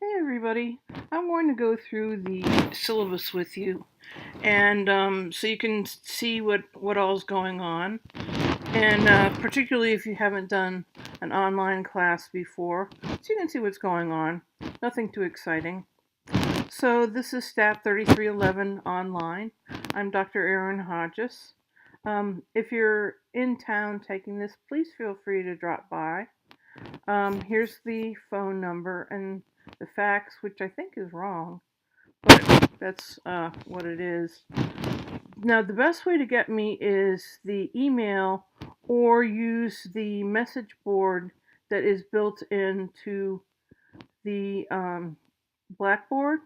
Hey everybody, I'm going to go through the syllabus with you and so you can see what all's going on, and particularly if you haven't done an online class before, so you can see what's going on. Nothing too exciting. So this is Stat 3311 online. I'm Dr. Erin Hodges. If you're in town taking this, please feel free to drop by. Here's the phone number and the fax, which I think is wrong, but that's what it is. Now, the best way to get me is the email or use the message board that is built into the Blackboard.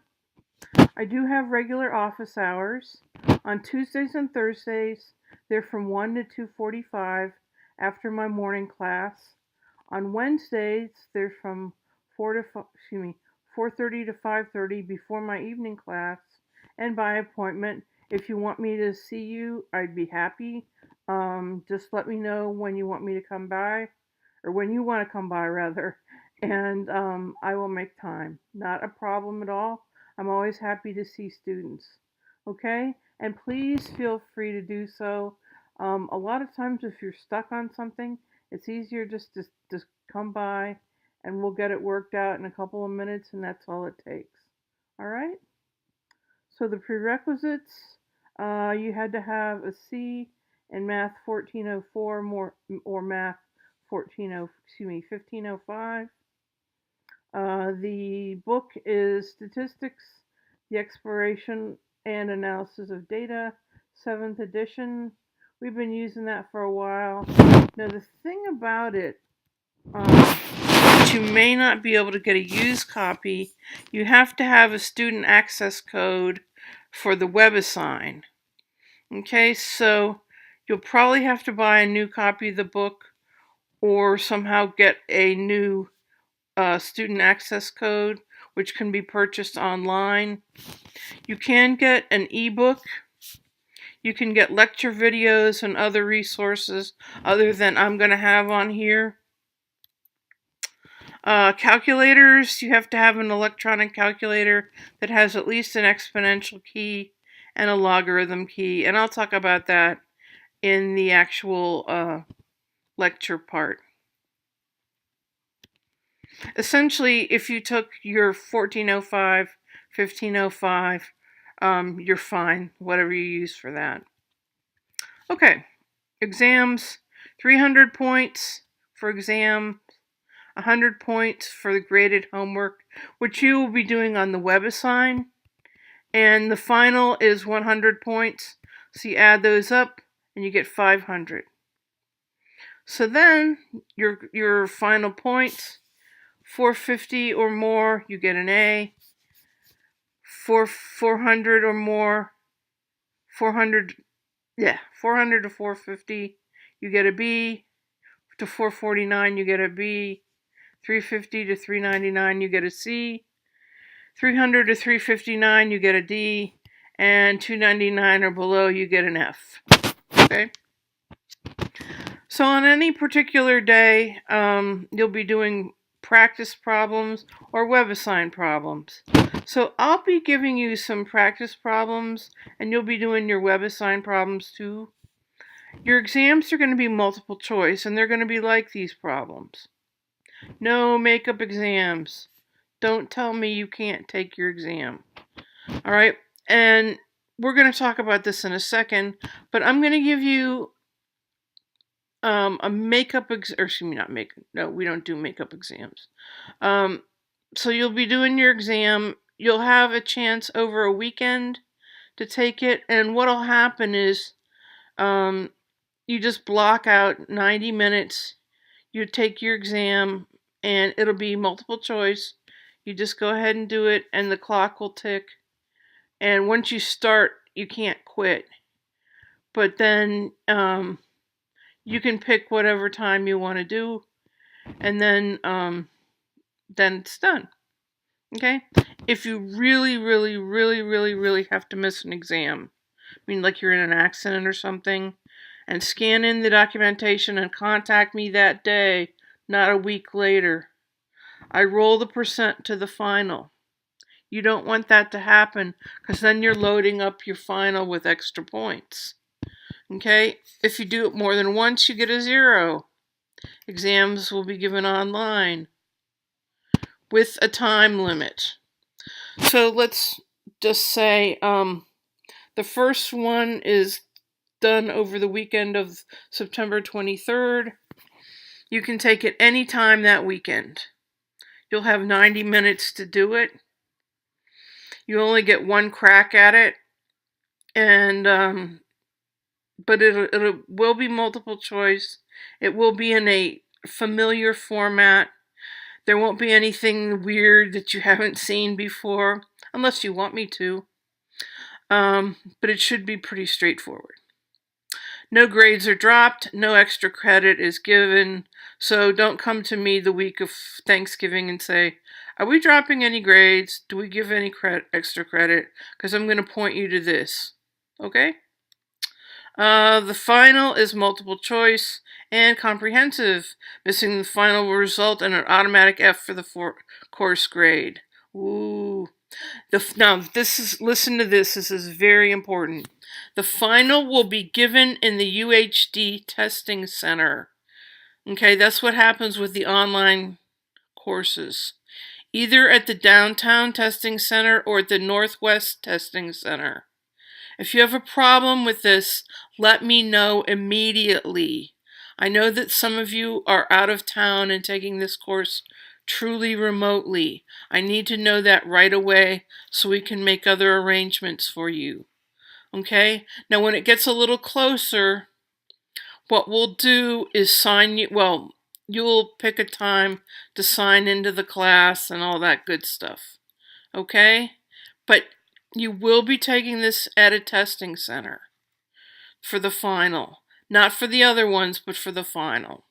I do have regular office hours. On Tuesdays and Thursdays, they're from 1 to 2:45 after my morning class. On Wednesdays, they're from 4:30 to 5:30 before my evening class, and by appointment. If you want me to see you, I'd be happy. Just let me know when you want me to come by, or when you want to come by rather, and I will make time. Not a problem at all. I'm always happy to see students. Okay? And please feel free to do so. A lot of times, if you're stuck on something, it's easier just come by and we'll get it worked out in a couple of minutes, and that's all it takes. All right? So, the prerequisites, you had to have a C in Math 1404 or Math 1505. The book is Statistics, the Exploration and Analysis of Data, 7th edition. We've been using that for a while. Now, the thing about it, you may not be able to get a used copy. You have to have a student access code for the WebAssign. Okay, so you'll probably have to buy a new copy of the book or somehow get a new student access code, which can be purchased online. You can get an ebook. You can get lecture videos and other resources other than I'm going to have on here. Calculators, you have to have an electronic calculator that has at least an exponential key and a logarithm key, and I'll talk about that in the actual lecture part. Essentially, if you took your 1405, 1505, you're fine, whatever you use for that. Okay, exams, 300 points for exam, 100 points for the graded homework, which you will be doing on the WebAssign, and the final is 100 points, so you add those up and you get 500. So then, your final points, 450 or more, you get an A. 400 or more, 400 to 450, you get a B. To 449, you get a B. 350 to 399, you get a C. 300 to 359, you get a D. And 299 or below, you get an F. Okay? So on any particular day, you'll be doing practice problems or WebAssign problems. So I'll be giving you some practice problems, and you'll be doing your WebAssign problems too. Your exams are going to be multiple choice, and they're going to be like these problems. No makeup exams. Don't tell me you can't take your exam. All right? And we're going to talk about this in a second, but I'm going to give you a makeup we don't do makeup exams. So you'll be doing your exam. You'll have a chance over a weekend to take it, and what'll happen is you just block out 90 minutes. You take your exam, and it'll be multiple choice. You just go ahead and do it, and the clock will tick. And once you start, you can't quit. But then you can pick whatever time you want to do, and then it's done. Okay? If you really, really, really, really, really have to miss an exam, I mean, like you're in an accident or something, and scan in the documentation and contact me that day, not a week later. I roll the percent to the final. You don't want that to happen because then you're loading up your final with extra points. Okay? If you do it more than once, you get a 0. Exams will be given online with a time limit. So let's just say the first one is done over the weekend of September 23rd. You can take it any time that weekend. You'll have 90 minutes to do it. You only get one crack at it, and but it will be multiple choice. It will be in a familiar format. There won't be anything weird that you haven't seen before, unless you want me to. But it should be pretty straightforward. No grades are dropped, no extra credit is given, so don't come to me the week of Thanksgiving and say, are we dropping any grades? Do we give any extra credit? Because I'm going to point you to this. Okay? The final is multiple choice and comprehensive. Missing the final will result in an automatic F for the course grade. Ooh. Now, listen to this. This is very important. The final will be given in the UHD testing center. Okay, that's what happens with the online courses. Either at the downtown testing center or at the Northwest testing center. If you have a problem with this, let me know immediately. I know that some of you are out of town and taking this course truly remotely. I need to know that right away so we can make other arrangements for you. Okay? Now when it gets a little closer, what we'll do is sign you, well, you'll pick a time to sign into the class and all that good stuff. Okay? But you will be taking this at a testing center for the final. Not for the other ones, but for the final.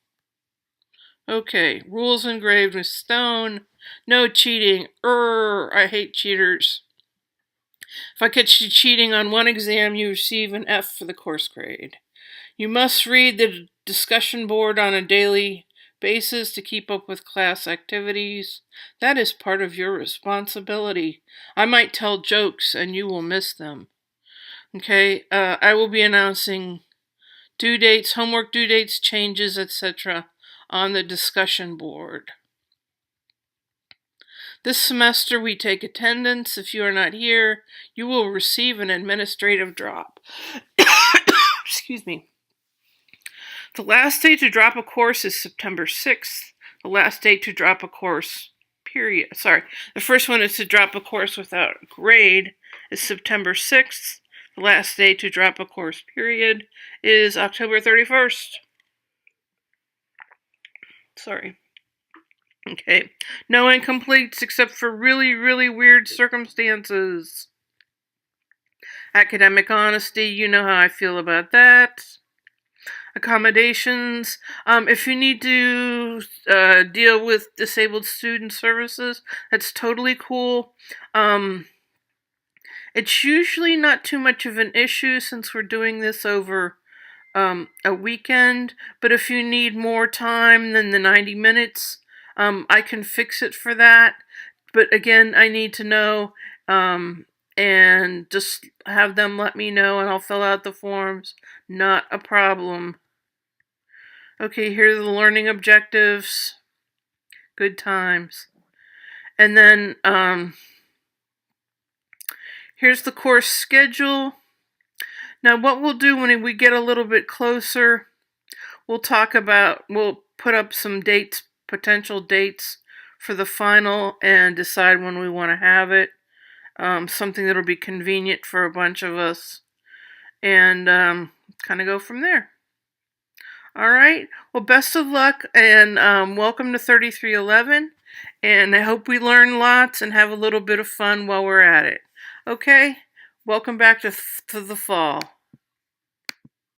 Okay, rules engraved with stone. No cheating. I hate cheaters. If I catch you cheating on one exam, you receive an F for the course grade. You must read the discussion board on a daily basis to keep up with class activities. That is part of your responsibility. I might tell jokes and you will miss them. Okay, I will be announcing due dates, homework due dates, changes, etc. on the discussion board. This semester we take attendance. If you are not here, you will receive an administrative drop. Excuse me. The last day to drop a course is September 6th. The last day to drop a course, period. Sorry, the first one is to drop a course without a grade is September 6th. The last day to drop a course, period, is October 31st. Sorry. Okay. No incompletes except for really, really weird circumstances. Academic honesty, you know how I feel about that. Accommodations. If you need to deal with disabled student services, that's totally cool. It's usually not too much of an issue since we're doing this over a weekend, but if you need more time than the 90 minutes, I can fix it for that. But again, I need to know, and just have them let me know and I'll fill out the forms. Not a problem. Okay, here are the learning objectives. Good times. And then, here's the course schedule. Now, what we'll do when we get a little bit closer, we'll put up some dates, potential dates for the final and decide when we want to have it. Something that'll be convenient for a bunch of us. And kind of go from there. All right. Well, best of luck and welcome to 3311. And I hope we learn lots and have a little bit of fun while we're at it. Okay? Welcome back to the fall.